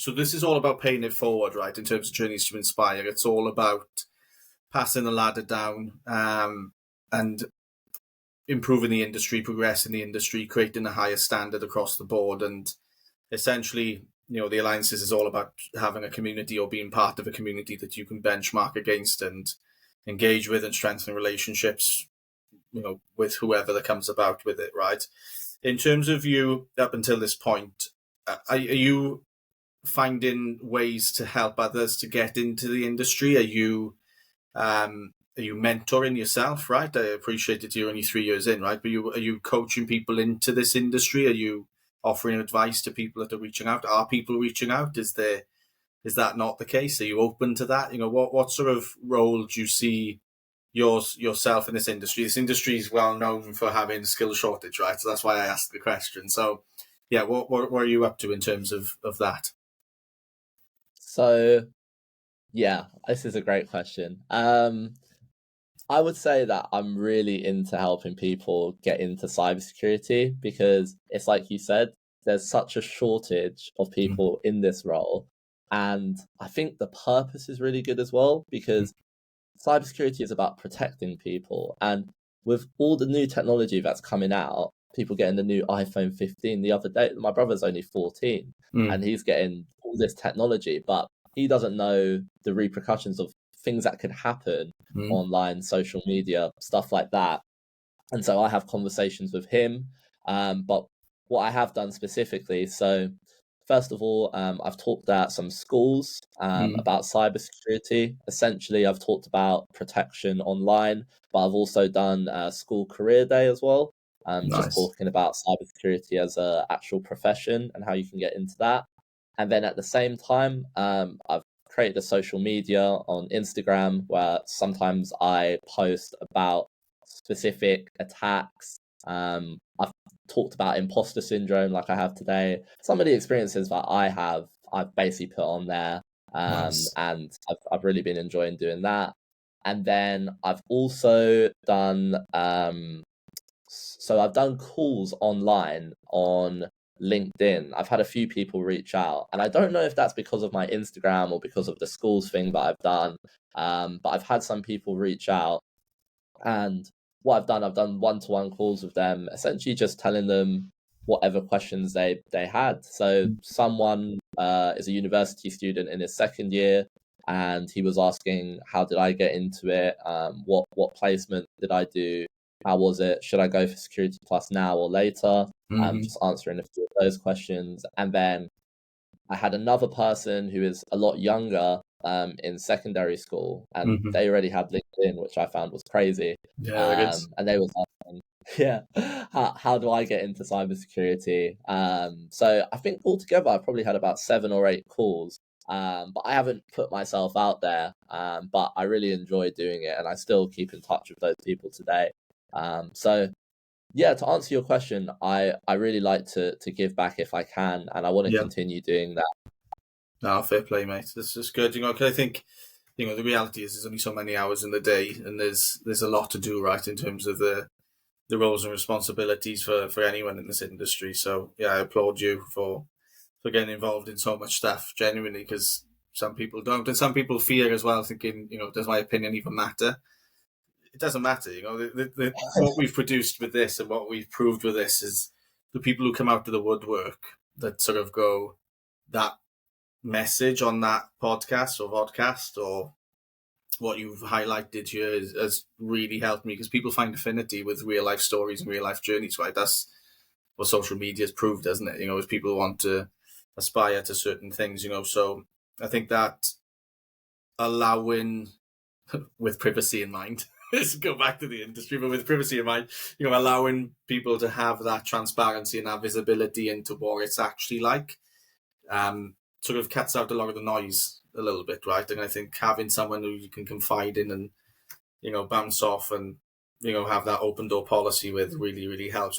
so this is all about paying it forward, right? In terms of journeys to inspire, it's all about passing the ladder down, and improving the industry, progressing the industry, creating a higher standard across the board. And essentially, the Alliances is all about having a community or being part of a community that you can benchmark against and engage with and strengthen relationships, with whoever that comes about with it, right? In terms of you up until this point, are you finding ways to help others to get into the industry? Are you mentoring yourself, right? I appreciate that you're only 3 years in, right? But are you coaching people into this industry? Are you offering advice to people that are reaching out? Are people reaching out? Is that not the case? Are you open to that? What sort of role do you see yourself in this industry? This industry is well known for having skill shortage, right? So that's why I asked the question. So yeah, what are you up to in terms of that? So yeah, this is a great question. I would say that I'm really into helping people get into cybersecurity because it's like you said, there's such a shortage of people in this role. And I think the purpose is really good as well because cybersecurity is about protecting people. And with all the new technology that's coming out, people getting the new iPhone 15 the other day, my brother's only 14 and he's getting all this technology, but he doesn't know the repercussions of things that could happen online, social media, stuff like that. And so I have conversations with him. But what I have done specifically, so first of all, I've talked at some schools about cybersecurity. Essentially, I've talked about protection online, but I've also done a school career day as well. Just talking about cybersecurity as an actual profession and how you can get into that. And then at the same time, I've created a social media on Instagram where sometimes I post about specific attacks. I've talked about imposter syndrome like I have today. Some of the experiences that I have, I've basically put on there. And I've really been enjoying doing that. And then I've also done I've done calls online on LinkedIn. I've had a few people reach out, and I don't know if that's because of my Instagram or because of the schools thing that I've done. But I've had some people reach out, and what I've done one-to-one calls with them, essentially just telling them whatever questions they had. So someone is a university student in his second year, and he was asking, how did I get into it? What placement did I do? How was it? Should I go for Security Plus now or later? Just answering a few of those questions. And then I had another person who is a lot younger in secondary school, and they already had LinkedIn, which I found was crazy. And they were asking, how do I get into cybersecurity? So I think altogether I probably had about 7 or 8 calls. But I haven't put myself out there. But I really enjoy doing it, and I still keep in touch with those people today. So yeah, to answer your question, I really like to give back if I can, and I want to continue doing that. No, fair play, mate. This is good. 'Cause I think, the reality is there's only so many hours in the day, and there's a lot to do, right, in terms of the roles and responsibilities for anyone in this industry. So yeah, I applaud you for getting involved in so much stuff, genuinely, because some people don't, and some people fear as well, thinking, does my opinion even matter? It doesn't matter. What we've produced with this and what we've proved with this is the people who come out of the woodwork that sort of go, that message on that podcast or vodcast or what you've highlighted here has really helped me, because people find affinity with real life stories and real life journeys, right? That's what social media has proved, doesn't it? As people want to aspire to certain things, so I think that allowing, with privacy in mind, let's go back to the industry, but with privacy in mind, allowing people to have that transparency and that visibility into what it's actually like, sort of cuts out a lot of the noise a little bit, right? And I think having someone who you can confide in and, bounce off and, have that open door policy with really, really helps.